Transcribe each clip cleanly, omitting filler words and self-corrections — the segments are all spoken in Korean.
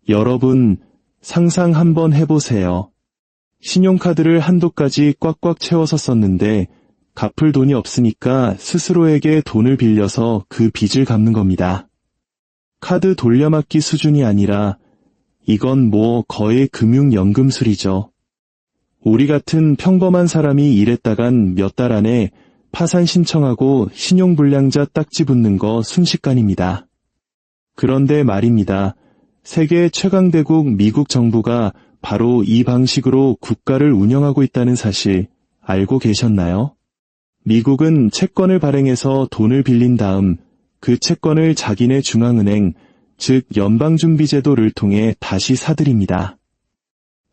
여러분, 상상 한번 해보세요. 신용카드를 한도까지 꽉꽉 채워서 썼는데 갚을 돈이 없으니까 스스로에게 돈을 빌려서 그 빚을 갚는 겁니다. 카드 돌려막기 수준이 아니라 이건 거의 금융연금술이죠. 우리 같은 평범한 사람이 일했다간 몇 달 안에 파산 신청하고 신용불량자 딱지 붙는 거 순식간입니다. 그런데 말입니다. 세계 최강대국 미국 정부가 바로 이 방식으로 국가를 운영하고 있다는 사실 알고 계셨나요? 미국은 채권을 발행해서 돈을 빌린 다음 그 채권을 자기네 중앙은행, 즉 연방준비제도를 통해 다시 사들입니다.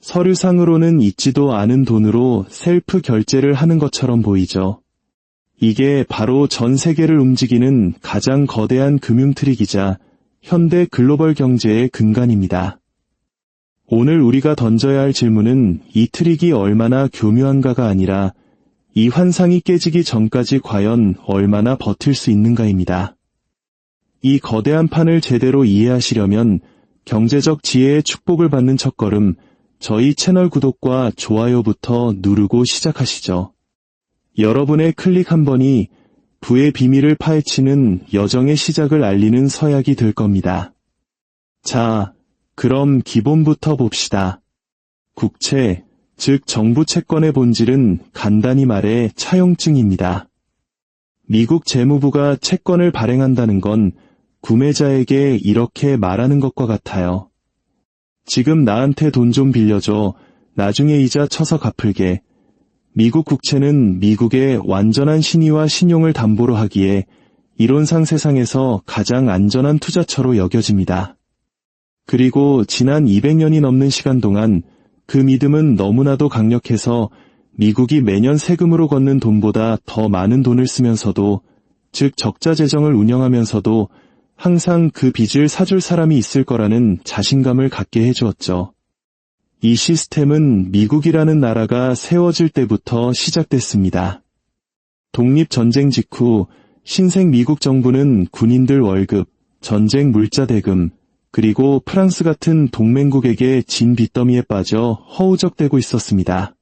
서류상으로는 있지도 않은 돈으로 셀프 결제를 하는 것처럼 보이죠. 이게 바로 전 세계를 움직이는 가장 거대한 금융 트릭이자 현대 글로벌 경제의 근간입니다. 오늘 우리가 던져야 할 질문은 이 트릭이 얼마나 교묘한가가 아니라 이 환상이 깨지기 전까지 과연 얼마나 버틸 수 있는가입니다. 이 거대한 판을 제대로 이해하시려면 경제적 지혜의 축복을 받는 첫걸음, 저희 채널 구독과 좋아요부터 누르고 시작하시죠. 여러분의 클릭 한 번이 부의 비밀을 파헤치는 여정의 시작을 알리는 서약이 될 겁니다. 자, 그럼 기본부터 봅시다. 국채, 즉 정부 채권의 본질은 간단히 말해 차용증입니다. 미국 재무부가 채권을 발행한다는 건 구매자에게 이렇게 말하는 것과 같아요. 지금 나한테 돈 좀 빌려줘. 나중에 이자 쳐서 갚을게. 미국 국채는 미국의 완전한 신의와 신용을 담보로 하기에 이론상 세상에서 가장 안전한 투자처로 여겨집니다. 그리고 지난 200년이 넘는 시간 동안 그 믿음은 너무나도 강력해서 미국이 매년 세금으로 걷는 돈보다 더 많은 돈을 쓰면서도, 즉 적자 재정을 운영하면서도 항상 그 빚을 사줄 사람이 있을 거라는 자신감을 갖게 해주었죠. 이 시스템은 미국이라는 나라가 세워질 때부터 시작됐습니다. 독립전쟁 직후 신생 미국 정부는 군인들 월급, 전쟁 물자 대금, 그리고 프랑스 같은 동맹국에게 진 빚더미에 빠져 허우적대고 있었습니다.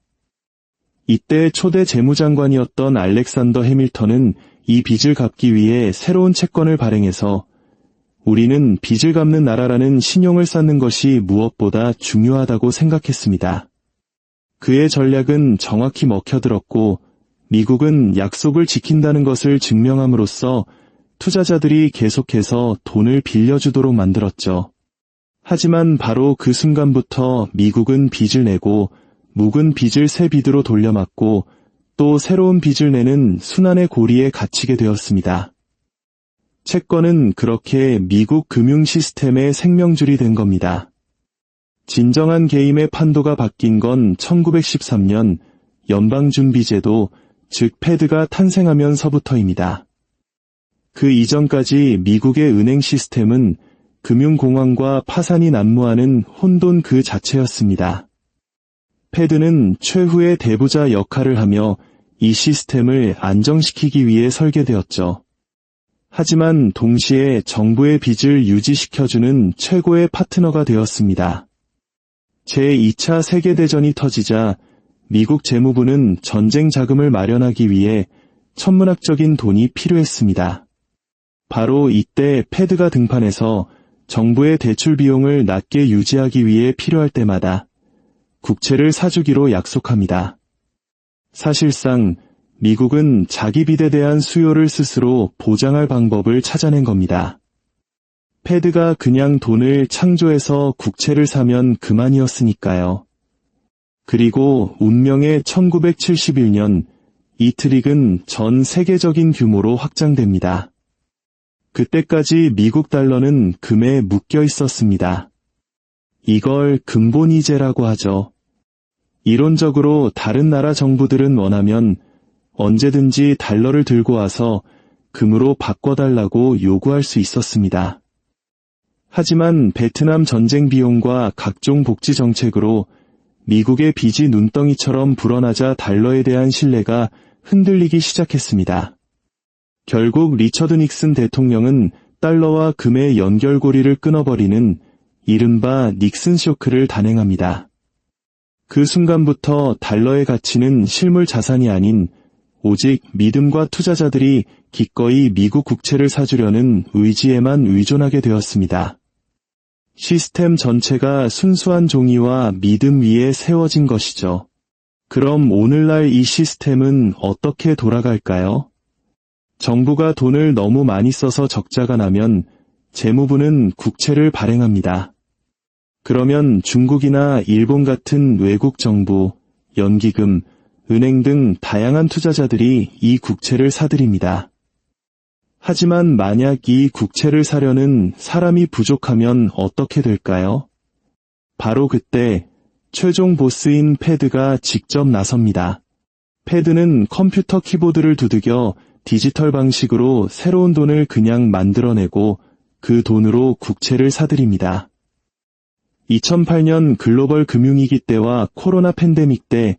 이때 초대 재무장관이었던 알렉산더 해밀턴은 이 빚을 갚기 위해 새로운 채권을 발행해서 우리는 빚을 갚는 나라라는 신용을 쌓는 것이 무엇보다 중요하다고 생각했습니다. 그의 전략은 정확히 먹혀들었고 미국은 약속을 지킨다는 것을 증명함으로써 투자자들이 계속해서 돈을 빌려주도록 만들었죠. 하지만 바로 그 순간부터 미국은 빚을 내고 묵은 빚을 새 빚으로 돌려막고 또 새로운 빚을 내는 순환의 고리에 갇히게 되었습니다. 채권은 그렇게 미국 금융 시스템의 생명줄이 된 겁니다. 진정한 게임의 판도가 바뀐 건 1913년 연방준비제도, 즉 패드가 탄생하면서부터입니다. 그 이전까지 미국의 은행 시스템은 금융공황과 파산이 난무하는 혼돈 그 자체였습니다. 패드는 최후의 대부자 역할을 하며 이 시스템을 안정시키기 위해 설계되었죠. 하지만 동시에 정부의 빚을 유지시켜주는 최고의 파트너가 되었습니다. 제2차 세계대전이 터지자 미국 재무부는 전쟁 자금을 마련하기 위해 천문학적인 돈이 필요했습니다. 바로 이때 패드가 등판해서 정부의 대출 비용을 낮게 유지하기 위해 필요할 때마다 국채를 사주기로 약속합니다. 사실상 미국은 자기 빚에 대한 수요를 스스로 보장할 방법을 찾아낸 겁니다. 패드가 그냥 돈을 창조해서 국채를 사면 그만이었으니까요. 그리고 운명의 1971년 이 트릭은 전 세계적인 규모로 확장됩니다. 그때까지 미국 달러는 금에 묶여 있었습니다. 이걸 근본이제라고 하죠. 이론적으로 다른 나라 정부들은 원하면 언제든지 달러를 들고 와서 금으로 바꿔달라고 요구할 수 있었습니다. 하지만 베트남 전쟁 비용과 각종 복지 정책으로 미국의 빚이 눈덩이처럼 불어나자 달러에 대한 신뢰가 흔들리기 시작했습니다. 결국 리처드 닉슨 대통령은 달러와 금의 연결고리를 끊어버리는 이른바 닉슨 쇼크를 단행합니다. 그 순간부터 달러의 가치는 실물 자산이 아닌 오직 믿음과 투자자들이 기꺼이 미국 국채를 사주려는 의지에만 의존하게 되었습니다. 시스템 전체가 순수한 종이와 믿음 위에 세워진 것이죠. 그럼 오늘날 이 시스템은 어떻게 돌아갈까요? 정부가 돈을 너무 많이 써서 적자가 나면 재무부는 국채를 발행합니다. 그러면 중국이나 일본 같은 외국 정부, 연기금, 은행 등 다양한 투자자들이 이 국채를 사들입니다. 하지만 만약 이 국채를 사려는 사람이 부족하면 어떻게 될까요? 바로 그때 최종 보스인 패드가 직접 나섭니다. 패드는 컴퓨터 키보드를 두들겨 디지털 방식으로 새로운 돈을 그냥 만들어내고 그 돈으로 국채를 사들입니다. 2008년 글로벌 금융위기 때와 코로나 팬데믹 때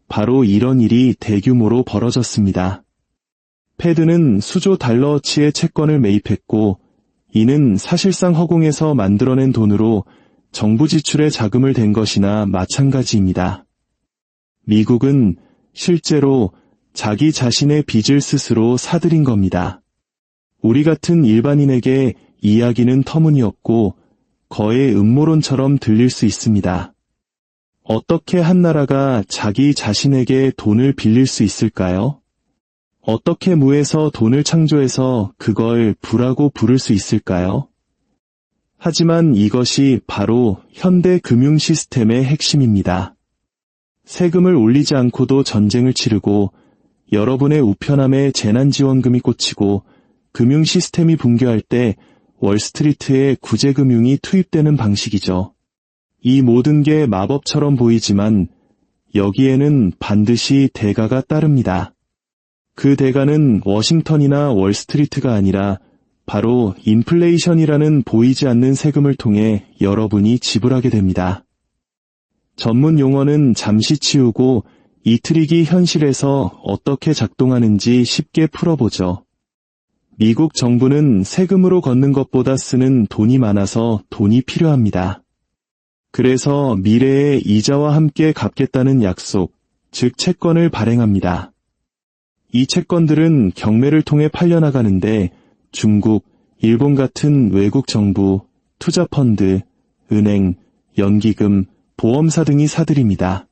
바로 이런 일이 대규모로 벌어졌습니다. 패드는 수조 달러어치의 채권을 매입했고 이는 사실상 허공에서 만들어낸 돈으로 정부 지출에 자금을 댄 것이나 마찬가지입니다. 미국은 실제로 자기 자신의 빚을 스스로 사들인 겁니다. 우리 같은 일반인에게 이야기는 터무니없고 거의 음모론처럼 들릴 수 있습니다. 어떻게 한 나라가 자기 자신에게 돈을 빌릴 수 있을까요? 어떻게 무에서 돈을 창조해서 그걸 부라고 부를 수 있을까요? 하지만 이것이 바로 현대 금융 시스템의 핵심입니다. 세금을 올리지 않고도 전쟁을 치르고 여러분의 우편함에 재난지원금이 꽂히고 금융 시스템이 붕괴할 때 월스트리트에 구제금융이 투입되는 방식이죠. 이 모든 게 마법처럼 보이지만 여기에는 반드시 대가가 따릅니다. 그 대가는 워싱턴이나 월스트리트가 아니라 바로 인플레이션이라는 보이지 않는 세금을 통해 여러분이 지불하게 됩니다. 전문 용어는 잠시 치우고 이 트릭이 현실에서 어떻게 작동하는지 쉽게 풀어보죠. 미국 정부는 세금으로 걷는 것보다 쓰는 돈이 많아서 돈이 필요합니다. 그래서 미래에 이자와 함께 갚겠다는 약속, 즉 채권을 발행합니다. 이 채권들은 경매를 통해 팔려나가는데 중국, 일본 같은 외국 정부, 투자펀드, 은행, 연기금, 보험사 등이 사들입니다.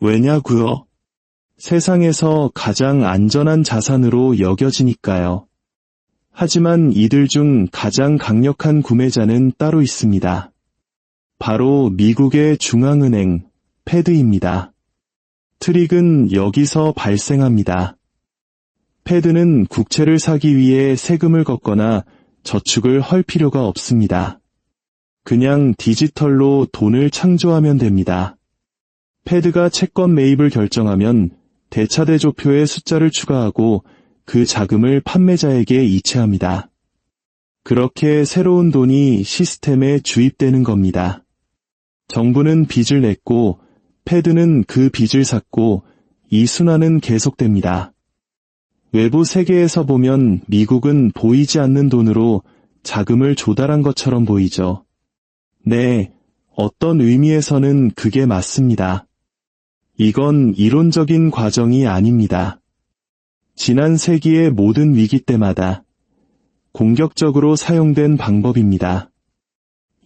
왜냐고요? 세상에서 가장 안전한 자산으로 여겨지니까요. 하지만 이들 중 가장 강력한 구매자는 따로 있습니다. 바로 미국의 중앙은행, 패드입니다. 트릭은 여기서 발생합니다. 패드는 국채를 사기 위해 세금을 걷거나 저축을 할 필요가 없습니다. 그냥 디지털로 돈을 창조하면 됩니다. 패드가 채권 매입을 결정하면 대차대조표에 숫자를 추가하고 그 자금을 판매자에게 이체합니다. 그렇게 새로운 돈이 시스템에 주입되는 겁니다. 정부는 빚을 냈고 패드는 그 빚을 샀고 이 순환은 계속됩니다. 외부 세계에서 보면 미국은 보이지 않는 돈으로 자금을 조달한 것처럼 보이죠. 네, 어떤 의미에서는 그게 맞습니다. 이건 이론적인 과정이 아닙니다. 지난 세기의 모든 위기 때마다 공격적으로 사용된 방법입니다.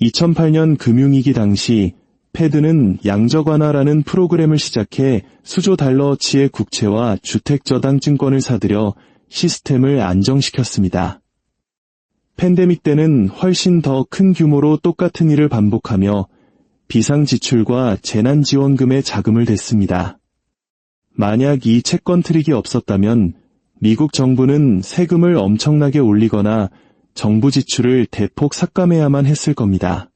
2008년 금융위기 당시 패드는 양적 완화라는 프로그램을 시작해 수조 달러어치의 국채와 주택저당 증권을 사들여 시스템을 안정시켰습니다. 팬데믹 때는 훨씬 더 큰 규모로 똑같은 일을 반복하며 비상지출과 재난지원금에 자금을 댔습니다. 만약 이 채권 트릭이 없었다면 미국 정부는 세금을 엄청나게 올리거나 정부 지출을 대폭 삭감해야만 했을 겁니다.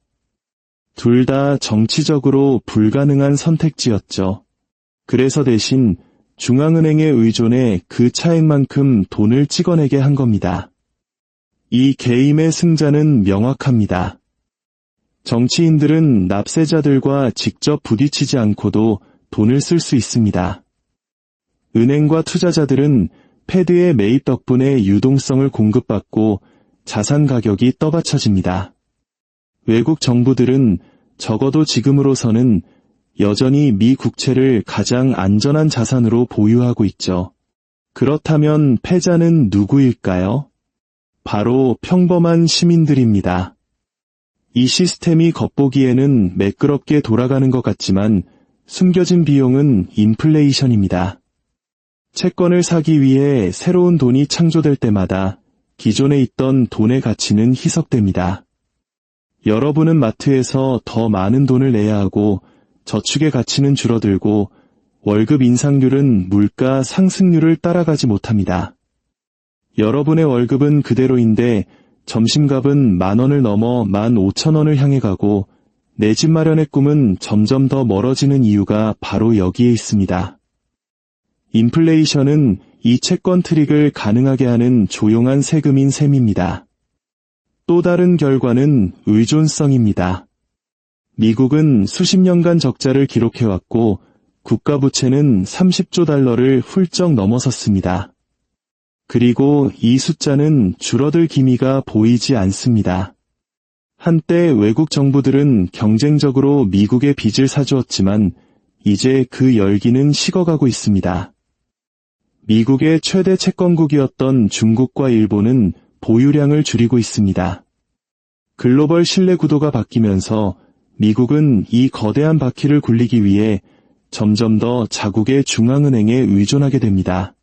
둘 다 정치적으로 불가능한 선택지였죠. 그래서 대신 중앙은행에 의존해 그 차액만큼 돈을 찍어내게 한 겁니다. 이 게임의 승자는 명확합니다. 정치인들은 납세자들과 직접 부딪히지 않고도 돈을 쓸 수 있습니다. 은행과 투자자들은 패드의 매입 덕분에 유동성을 공급받고 자산 가격이 떠받쳐집니다. 외국 정부들은 적어도 지금으로서는 여전히 미 국채를 가장 안전한 자산으로 보유하고 있죠. 그렇다면 패자는 누구일까요? 바로 평범한 시민들입니다. 이 시스템이 겉보기에는 매끄럽게 돌아가는 것 같지만 숨겨진 비용은 인플레이션입니다. 채권을 사기 위해 새로운 돈이 창조될 때마다 기존에 있던 돈의 가치는 희석됩니다. 여러분은 마트에서 더 많은 돈을 내야 하고 저축의 가치는 줄어들고 월급 인상률은 물가 상승률을 따라가지 못합니다. 여러분의 월급은 그대로인데 점심값은 10,000원을 넘어 15,000원을 향해 가고 내 집 마련의 꿈은 점점 더 멀어지는 이유가 바로 여기에 있습니다. 인플레이션은 이 채권 트릭을 가능하게 하는 조용한 세금인 셈입니다. 또 다른 결과는 의존성입니다. 미국은 수십 년간 적자를 기록해왔고 국가부채는 30조 달러를 훌쩍 넘어섰습니다. 그리고 이 숫자는 줄어들 기미가 보이지 않습니다. 한때 외국 정부들은 경쟁적으로 미국의 빚을 사주었지만 이제 그 열기는 식어가고 있습니다. 미국의 최대 채권국이었던 중국과 일본은 보유량을 줄이고 있습니다. 글로벌 신뢰 구도가 바뀌면서 미국은 이 거대한 바퀴를 굴리기 위해 점점 더 자국의 중앙은행에 의존하게 됩니다.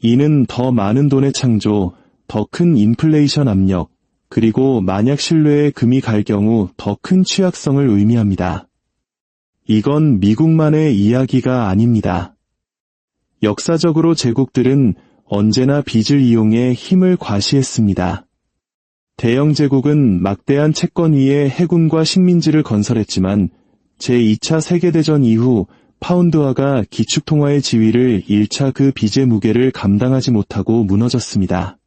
이는 더 많은 돈의 창조, 더 큰 인플레이션 압력, 그리고 만약 신뢰의 금이 갈 경우 더 큰 취약성을 의미합니다. 이건 미국만의 이야기가 아닙니다. 역사적으로 제국들은 언제나 빚을 이용해 힘을 과시했습니다. 대영 제국은 막대한 채권 위에 해군과 식민지를 건설했지만 제2차 세계대전 이후 파운드화가 기축통화의 지위를 잃자 그 빚의 무게를 감당하지 못하고 무너졌습니다.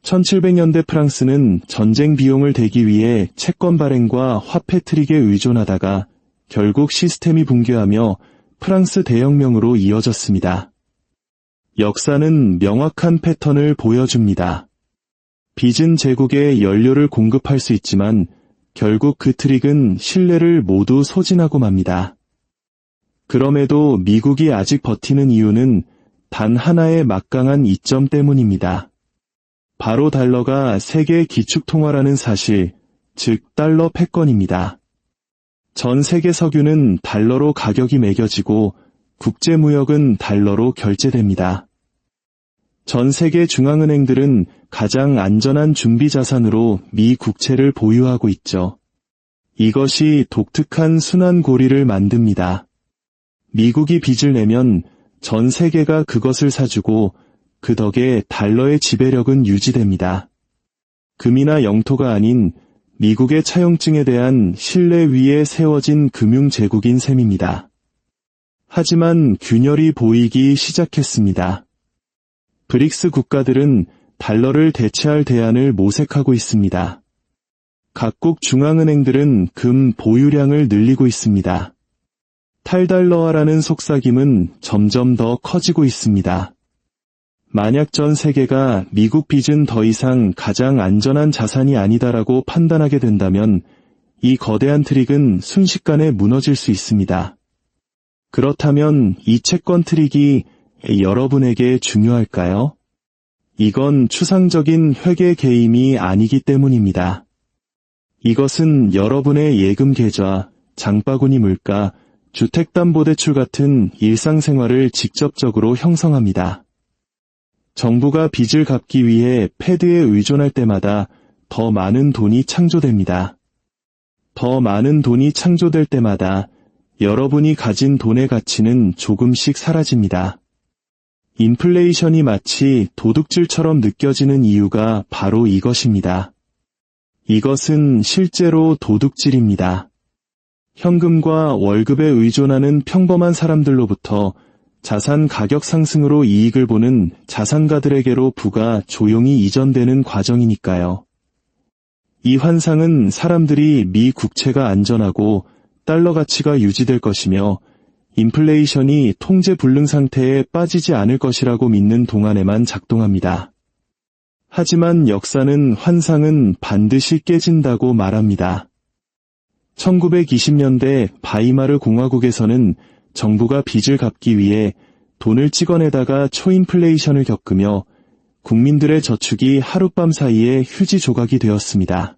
1700년대 프랑스는 전쟁 비용을 대기 위해 채권 발행과 화폐 트릭에 의존하다가 결국 시스템이 붕괴하며 프랑스 대혁명으로 이어졌습니다. 역사는 명확한 패턴을 보여줍니다. 빚은 제국에 연료를 공급할 수 있지만 결국 그 트릭은 신뢰를 모두 소진하고 맙니다. 그럼에도 미국이 아직 버티는 이유는 단 하나의 막강한 이점 때문입니다. 바로 달러가 세계 기축통화라는 사실, 즉 달러 패권입니다. 전 세계 석유는 달러로 가격이 매겨지고 국제무역은 달러로 결제됩니다. 전 세계 중앙은행들은 가장 안전한 준비자산으로 미 국채를 보유하고 있죠. 이것이 독특한 순환고리를 만듭니다. 미국이 빚을 내면 전 세계가 그것을 사주고 그 덕에 달러의 지배력은 유지됩니다. 금이나 영토가 아닌 미국의 차용증에 대한 신뢰 위에 세워진 금융제국인 셈입니다. 하지만 균열이 보이기 시작했습니다. 브릭스 국가들은 달러를 대체할 대안을 모색하고 있습니다. 각국 중앙은행들은 금 보유량을 늘리고 있습니다. 탈달러화라는 속삭임은 점점 더 커지고 있습니다. 만약 전 세계가 미국 빚은 더 이상 가장 안전한 자산이 아니다라고 판단하게 된다면 이 거대한 트릭은 순식간에 무너질 수 있습니다. 그렇다면 이 채권 트릭이 여러분에게 중요할까요? 이건 추상적인 회계 개임이 아니기 때문입니다. 이것은 여러분의 예금 계좌, 장바구니 물가, 주택담보대출 같은 일상생활을 직접적으로 형성합니다. 정부가 빚을 갚기 위해 패드에 의존할 때마다 더 많은 돈이 창조됩니다. 더 많은 돈이 창조될 때마다 여러분이 가진 돈의 가치는 조금씩 사라집니다. 인플레이션이 마치 도둑질처럼 느껴지는 이유가 바로 이것입니다. 이것은 실제로 도둑질입니다. 현금과 월급에 의존하는 평범한 사람들로부터 자산 가격 상승으로 이익을 보는 자산가들에게로 부가 조용히 이전되는 과정이니까요. 이 환상은 사람들이 미 국채가 안전하고 달러 가치가 유지될 것이며 인플레이션이 통제 불능 상태에 빠지지 않을 것이라고 믿는 동안에만 작동합니다. 하지만 역사는 환상은 반드시 깨진다고 말합니다. 1920년대 바이마르 공화국에서는 정부가 빚을 갚기 위해 돈을 찍어내다가 초인플레이션을 겪으며 국민들의 저축이 하룻밤 사이에 휴지 조각이 되었습니다.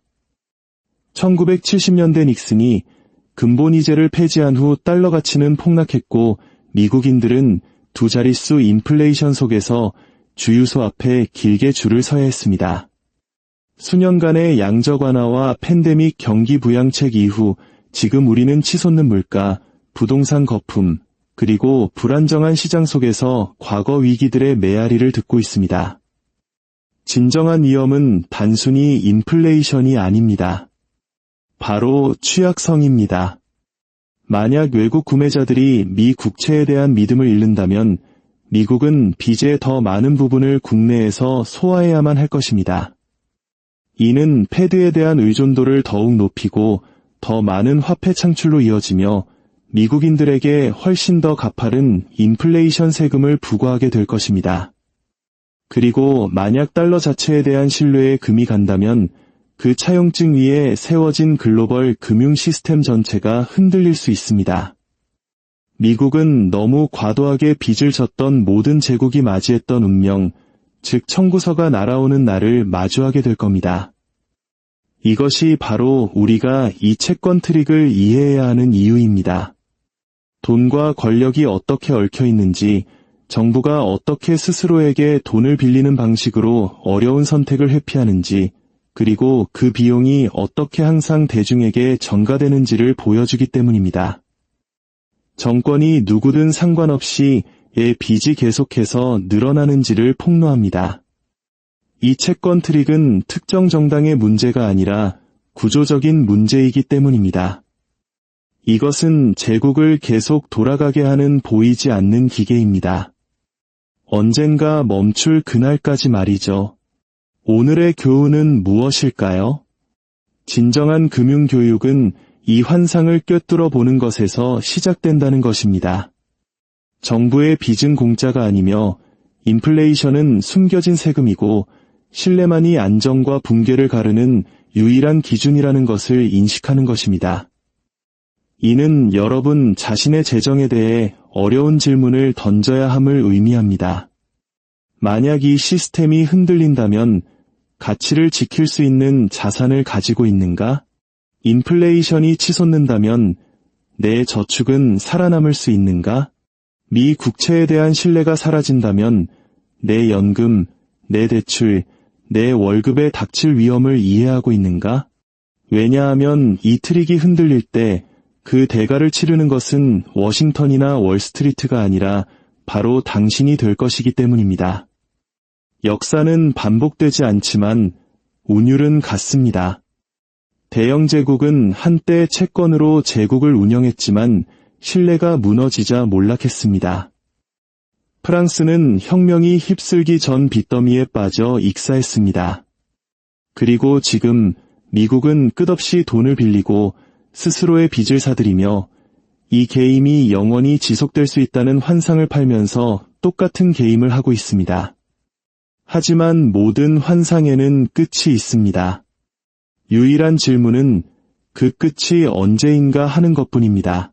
1970년대 닉슨이 근본이제를 폐지한 후 달러 가치는 폭락했고 미국인들은 두 자릿수 인플레이션 속에서 주유소 앞에 길게 줄을 서야 했습니다. 수년간의 양적 완화와 팬데믹 경기 부양책 이후 지금 우리는 치솟는 물가, 부동산 거품, 그리고 불안정한 시장 속에서 과거 위기들의 메아리를 듣고 있습니다. 진정한 위험은 단순히 인플레이션이 아닙니다. 바로 취약성입니다. 만약 외국 구매자들이 미 국채에 대한 믿음을 잃는다면 미국은 빚의 더 많은 부분을 국내에서 소화해야만 할 것입니다. 이는 패드에 대한 의존도를 더욱 높이고 더 많은 화폐 창출로 이어지며 미국인들에게 훨씬 더 가파른 인플레이션 세금을 부과하게 될 것입니다. 그리고 만약 달러 자체에 대한 신뢰에 금이 간다면 그 차용증 위에 세워진 글로벌 금융 시스템 전체가 흔들릴 수 있습니다. 미국은 너무 과도하게 빚을 졌던 모든 제국이 맞이했던 운명, 즉 청구서가 날아오는 날을 마주하게 될 겁니다. 이것이 바로 우리가 이 채권 트릭을 이해해야 하는 이유입니다. 돈과 권력이 어떻게 얽혀 있는지, 정부가 어떻게 스스로에게 돈을 빌리는 방식으로 어려운 선택을 회피하는지, 그리고 그 비용이 어떻게 항상 대중에게 전가되는지를 보여주기 때문입니다. 정권이 누구든 상관없이 빚이 계속해서 늘어나는지를 폭로합니다. 이 채권 트릭은 특정 정당의 문제가 아니라 구조적인 문제이기 때문입니다. 이것은 제국을 계속 돌아가게 하는 보이지 않는 기계입니다. 언젠가 멈출 그날까지 말이죠. 오늘의 교훈은 무엇일까요? 진정한 금융교육은 이 환상을 꿰뚫어 보는 것에서 시작된다는 것입니다. 정부의 빚은 공짜가 아니며 인플레이션은 숨겨진 세금이고 신뢰만이 안정과 붕괴를 가르는 유일한 기준이라는 것을 인식하는 것입니다. 이는 여러분 자신의 재정에 대해 어려운 질문을 던져야 함을 의미합니다. 만약 이 시스템이 흔들린다면 가치를 지킬 수 있는 자산을 가지고 있는가? 인플레이션이 치솟는다면 내 저축은 살아남을 수 있는가? 미 국채에 대한 신뢰가 사라진다면 내 연금, 내 대출, 내 월급에 닥칠 위험을 이해하고 있는가? 왜냐하면 이 트릭이 흔들릴 때 그 대가를 치르는 것은 워싱턴이나 월스트리트가 아니라 바로 당신이 될 것이기 때문입니다. 역사는 반복되지 않지만 운율은 같습니다. 대영 제국은 한때 채권으로 제국을 운영했지만 신뢰가 무너지자 몰락했습니다. 프랑스는 혁명이 휩쓸기 전 빚더미에 빠져 익사했습니다. 그리고 지금 미국은 끝없이 돈을 빌리고 스스로의 빚을 사들이며 이 게임이 영원히 지속될 수 있다는 환상을 팔면서 똑같은 게임을 하고 있습니다. 하지만 모든 환상에는 끝이 있습니다. 유일한 질문은 그 끝이 언제인가 하는 것뿐입니다.